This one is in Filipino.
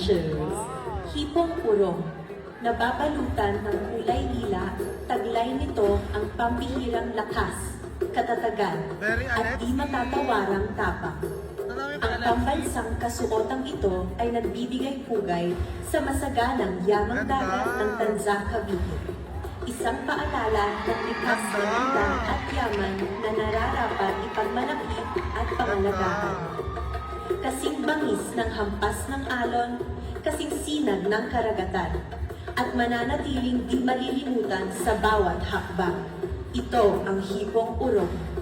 adventures. Hipong urong. Nababalutan ng kulay lila, taglay nito ang pambihirang lakas, katatagan, at di matatawarang tapang. Ang pambansang kasuotang ito ay nagbibigay pugay sa masaganang yamang dagat ng Tanza, Cavite. Isang paalala ng likas na ganda at yaman na nararapat ipagmalaki at pangalagaan. Kasing bangis ng hampas ng alon, kasing sinag ng karagatan, at mananatiling di malilimutan sa bawat hakbang. Ito ang Hipong Urong.